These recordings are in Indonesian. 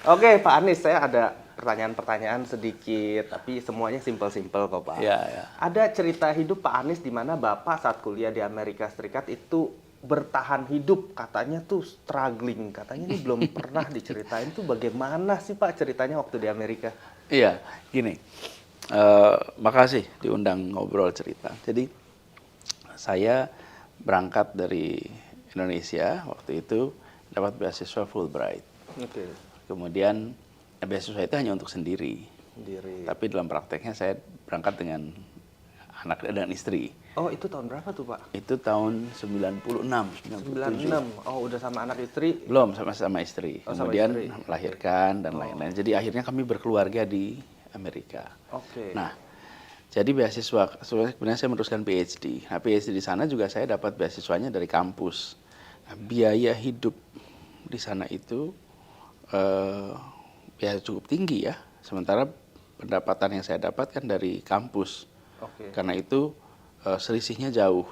Oke, Pak Anies, saya ada pertanyaan-pertanyaan sedikit, tapi semuanya simpel-simpel kok, Pak. Ya, ya. Ada cerita hidup Pak Anies di mana Bapak saat kuliah di Amerika Serikat itu bertahan hidup, katanya tuh struggling, katanya ini belum pernah diceritain tuh bagaimana sih Pak ceritanya waktu di Amerika? Iya, gini. Makasih diundang ngobrol cerita. Jadi saya berangkat dari Indonesia waktu itu dapat beasiswa Fulbright. Oke, Kemudian beasiswa itu hanya untuk sendiri. sendiri. Tapi dalam prakteknya saya berangkat dengan anak dan istri. Oh, itu tahun berapa tuh Pak? Itu tahun 96, 97. 96. Oh, udah sama anak istri? Belum, sama istri. Oh, sama Kemudian istri. melahirkan dan lain-lain. Jadi akhirnya kami berkeluarga di Amerika. Oke. Nah, jadi beasiswa, sebenarnya saya meneruskan PhD. Nah, PhD di sana juga saya dapat beasiswanya dari kampus. Nah, biaya hidup di sana itu ya cukup tinggi ya. Sementara pendapatan yang saya dapatkan dari kampus. Oke. Karena itu selisihnya jauh.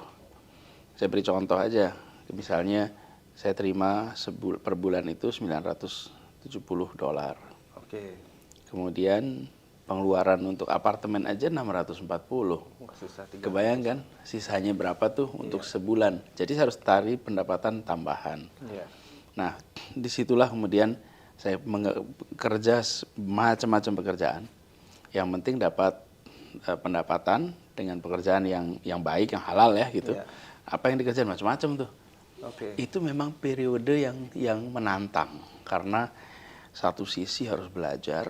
Saya beri contoh aja. Misalnya saya terima per bulan itu $970. Oke. Kemudian pengeluaran untuk apartemen aja 640. Wah, susah tiga. Kebayang kan sisanya berapa tuh untuk sebulan. Jadi saya harus tarik pendapatan tambahan. Iya. Nah, disitulah kemudian saya kerja macam-macam pekerjaan. Yang penting dapat pendapatan dengan pekerjaan yang baik, yang halal ya gitu. Iya. Apa yang dikerjain macam-macam tuh. Oke. Itu memang periode yang menantang karena satu sisi harus belajar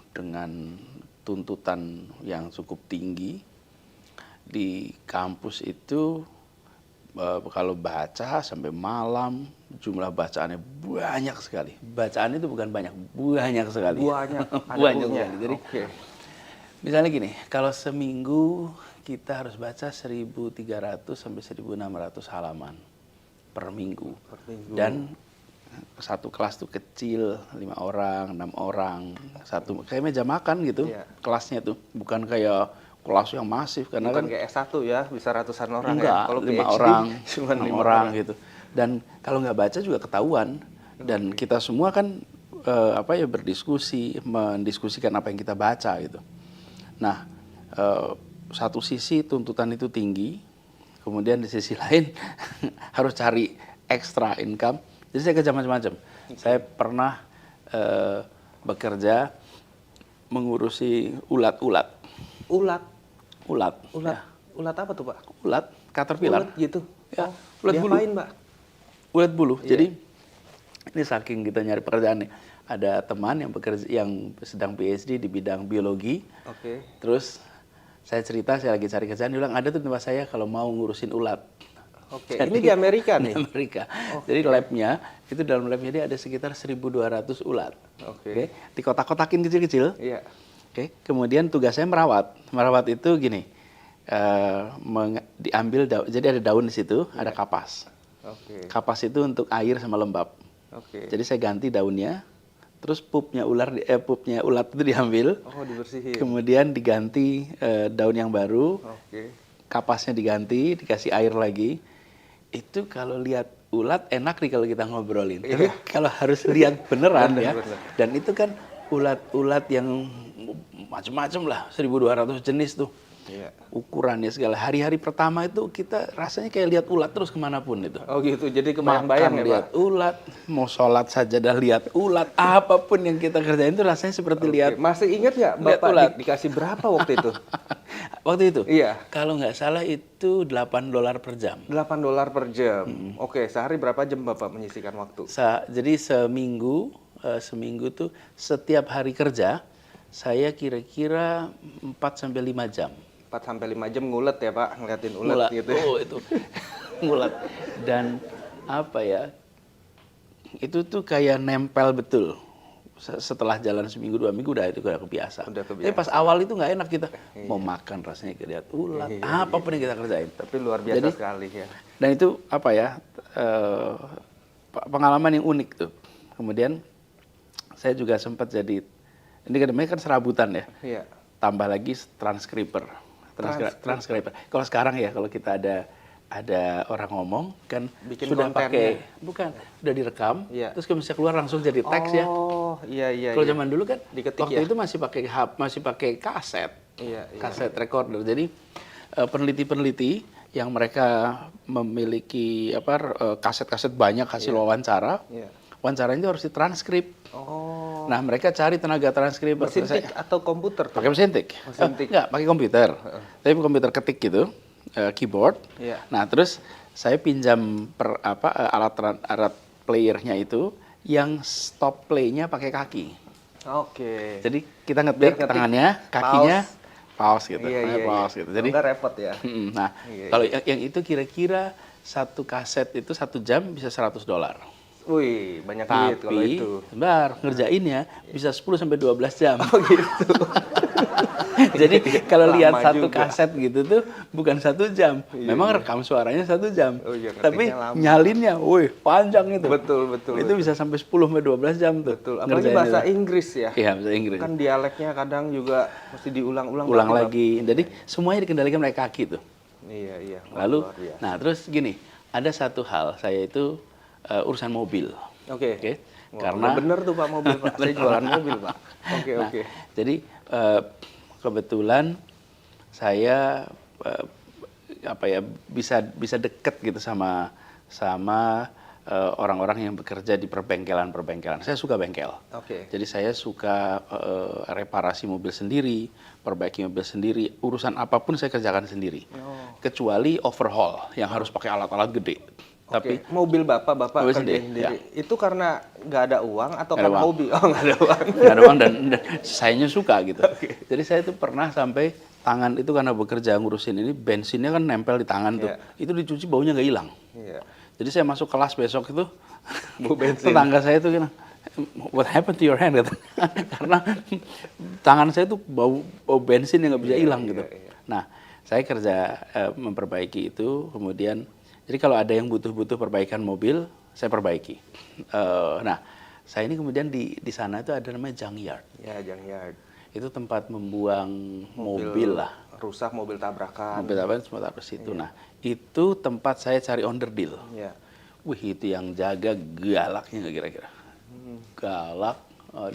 dengan tuntutan yang cukup tinggi. Di kampus itu kalau baca sampai malam, jumlah bacaannya banyak sekali. Bacaan itu bukan banyak sekali. Banyak. Ada Banyak bukunya. sekali. Jadi Oke. misalnya gini, kalau seminggu kita harus baca 1.300 sampai 1.600 halaman per minggu. Per minggu. Dan satu kelas tuh kecil, 5 orang, 6 orang, satu kayak meja makan gitu. Iya. Kelasnya tuh bukan kayak kelas yang masif karena Bukan kan kayak S1 ya, bisa ratusan orang enggak, ya. Kalau 5 PhD, orang, cuma 6 5 orang gitu. Dan kalau nggak baca juga ketahuan. Dan kita semua kan berdiskusi, mendiskusikan apa yang kita baca gitu. Nah, satu sisi tuntutan itu tinggi, kemudian di sisi lain harus cari extra income. Jadi saya kerja macam-macam. Saya pernah bekerja mengurusi ulat-ulat. Ulat. Ulat. Ulat. Ya. Ulat apa tuh, Pak? Ulat, caterpillar. Ulat gitu. Ya, Oh, ulat bulu. diapain, Pak? Ulat bulu. Iya. Jadi ini saking kita nyari pekerjaan nih. Ada teman yang bekerja yang sedang PhD di bidang biologi. Oke. Terus saya cerita saya lagi cari kerjaan, dia bilang ada tuh tempat saya kalau mau ngurusin ulat. Oke. Jadi, Ini di Amerika Di nih. Amerika. Jadi labnya itu dalam labnya dia ada sekitar 1.200 ulat. Oke. Dikotak-kotakin kecil-kecil. Iya. Oke. Kemudian tugas saya merawat. Merawat itu gini. Diambil jadi ada daun di situ, ada kapas. Oke. Kapas itu untuk air sama lembab. Oke. Jadi saya ganti daunnya, terus pupnya ulat itu diambil, Oh, dibersihin. kemudian diganti daun yang baru, Oke. kapasnya diganti, dikasih air lagi. Itu kalau lihat ulat enak nih kalau kita ngobrolin. Tapi kalau harus lihat beneran ya, Bener. dan itu kan ulat-ulat yang macam-macam lah, 1.200 jenis tuh. Iya. Ukurannya segala. Hari-hari pertama itu kita rasanya kayak lihat ulat terus kemanapun itu. Oh gitu, jadi Makan kebayang-bayang ya, Pak? lihat ulat, mau sholat saja dah lihat ulat, apapun yang kita kerjain itu rasanya seperti Oke. lihat Masih ingat nggak lihat Bapak ulat. dikasih berapa waktu itu? waktu itu. Iya. Kalau nggak salah itu $8 per jam. $8 per jam. Oke, sehari berapa jam Bapak menyisihkan waktu? Jadi seminggu tuh setiap hari kerja saya kira-kira 4 sampai 5 jam. 4 sampai 5 jam ngulet ya, Pak, ngeliatin ulat gitu. Oh, itu ngulat. Dan apa ya? Itu tuh kayak nempel betul. Setelah jalan seminggu 2 minggu udah kebiasa. Udah kebiasa. Tapi pas awal itu nggak enak kita. Mau makan rasanya kayak lihat ulat, apapun yang kita kerjain. Tapi luar biasa Jadi, sekali ya. Dan itu apa ya? Pengalaman yang unik tuh. Kemudian saya juga sempat jadi ini namanya kan serabutan ya. Iya. Tambah lagi transcriber. Transcriber. Kalau sekarang ya kalau kita ada orang ngomong kan Bikin sudah kontennya. pakai udah direkam, Iya. terus kalau bisa keluar langsung jadi teks ya. Oh, iya iya. Kalau iya. zaman dulu kan Diketik waktu ya? itu masih pakai kaset. Iya, iya. Kaset recorder. Jadi peneliti-peneliti yang mereka memiliki kaset-kaset banyak hasil wawancara, Iya. wawancaranya itu harus ditranskrip. Oh, Nah, mereka cari tenaga transkrip mesin tik atau komputer tuh? pakai mesin tik. Mesin tik. Enggak, pakai komputer. Tapi komputer ketik gitu, keyboard. Iya. Nah, terus saya pinjam alat playernya itu yang stop play-nya pakai kaki. Oke. Jadi kita Biar ngetik ngetik tangannya, kakinya pause gitu. Iya, namanya iya, pause iya. gitu. Jadi Nggak repot ya. nah, Iya, kalau yang itu kira-kira satu kaset itu 1 jam bisa $100. Wih, banyak duit kalau Tapi, itu. sebentar, ngerjainnya bisa 10 sampai 12 jam. Oh gitu. Jadi kalau Lama lihat satu juga. kaset gitu tuh bukan 1 jam. Iya, Memang iya. rekam suaranya 1 jam. Oh iya, Tapi ngetiknya lama. nyalinnya, wih, panjang itu. Betul, betul. Itu bisa sampai 10 sampai 12 jam tuh. Betul. Apalagi ngerjain bahasa itu. Inggris ya. Iya, bahasa Inggris. Kan dialeknya kadang juga mesti diulang-ulang. Ulang tapi lagi. Jadi semuanya dikendalikan oleh kaki tuh. Iya, iya. Wah, Lalu, luar biasa. nah terus gini, ada satu hal, saya itu urusan mobil. Oke. Oke. Wah, Karena udah bener tuh Pak mobil Pak. Saya jualan mobil Pak. Oke, Nah, oke. jadi kebetulan saya bisa deket gitu sama orang-orang yang bekerja di perbengkelan. Saya suka bengkel. Oke. Jadi saya suka reparasi mobil sendiri, perbaiki mobil sendiri, urusan apapun saya kerjakan sendiri. Oh. Kecuali overhaul yang harus pakai alat-alat gede. Tapi Oke. Mobil Bapak Mobil kerjain sendiri, sendiri. Itu karena nggak ada uang atau Nggak ada karena uang. hobi? Oh, nggak ada uang. nggak ada uang dan sayanya suka gitu. Jadi saya tuh pernah sampai tangan itu karena bekerja ngurusin ini bensinnya kan nempel di tangan tuh. Iya. Itu dicuci baunya nggak hilang. Iya. Jadi saya masuk kelas besok itu Bau bensin. tetangga saya tuh gini, what happened to your hand kata. Karena tangan saya tuh bau bensin yang nggak bisa hilang gitu. iya. Nah, saya kerja memperbaiki itu, kemudian jadi kalau ada yang butuh perbaikan mobil, saya perbaiki. Nah, saya ini kemudian di sana itu ada namanya junkyard. Ya, junkyard. Itu tempat membuang mobil lah. Rusak, mobil tabrakan. Mobil apa semua taruh situ. Nah, itu tempat saya cari onderdil. Iya. Wih, itu yang jaga galaknya nggak kira-kira? Galak,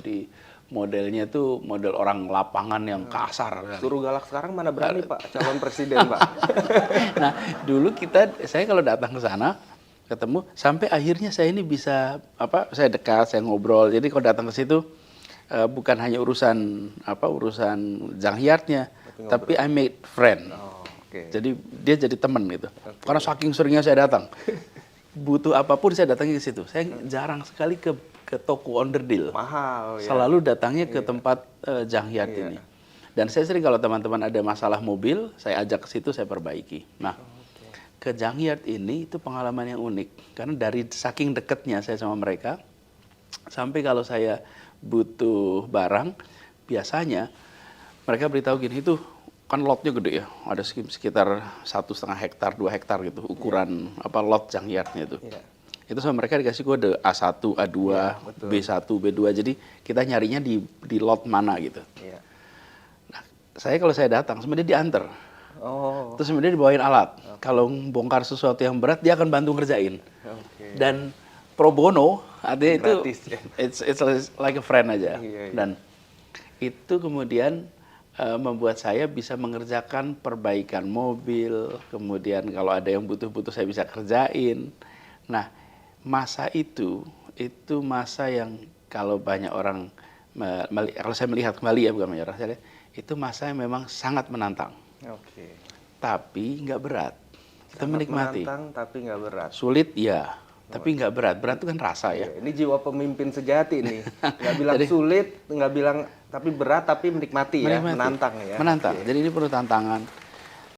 di modelnya itu model orang lapangan yang kasar. Suruh galak sekarang mana berani Pak, calon presiden Pak. Nah, dulu saya kalau datang ke sana ketemu, sampai akhirnya saya ini bisa saya dekat, saya ngobrol. Jadi kalau datang ke situ bukan hanya urusan junkyardnya, tapi I made friend. Oh, oke. Jadi dia jadi teman gitu. Karena saking seringnya saya datang, butuh apapun saya datangnya ke situ. Saya jarang sekali ke toko onderdil. Mahal ya. Selalu datangnya ke tempat junkyard ini. Dan saya sering kalau teman-teman ada masalah mobil, saya ajak ke situ, saya perbaiki. Nah, ke junkyard ini itu pengalaman yang unik. Karena dari saking dekatnya saya sama mereka, sampai kalau saya butuh barang, biasanya mereka beritahu gini, itu kan lotnya gede ya, ada sekitar 1,5 hektar, 2 hektar gitu, ukuran lot junkyardnya itu. Iya. Itu sama mereka dikasih kode A1, A2, Iya, betul. B1, B2. Jadi kita nyarinya di lot mana gitu. Iya. Nah, kalau saya datang, sebenarnya diantar. Oh. Terus sebenarnya dibawain alat. Kalau bongkar sesuatu yang berat, dia akan bantu ngerjain. Oke. Dan pro bono, artinya itu Gratis, ya. it's like a friend aja. Iya, iya. Dan itu kemudian membuat saya bisa mengerjakan perbaikan mobil. Kemudian kalau ada yang butuh-butuh saya bisa kerjain. Nah, masa itu masa yang kalau banyak orang, kalau saya melihat kembali ya, bukan banyak orang, saya lihat, itu masa yang memang sangat menantang. Oke. Tapi nggak berat. Kita Sangat menikmati. menantang tapi nggak berat. Sulit ya, tapi nggak berat. Berat itu kan rasa ya. Iya, ini jiwa pemimpin sejati nih. Nggak bilang Jadi- sulit, nggak bilang tapi berat, tapi menikmati ya, menantang ya. Menantang. Oke. Jadi ini perlu tantangan.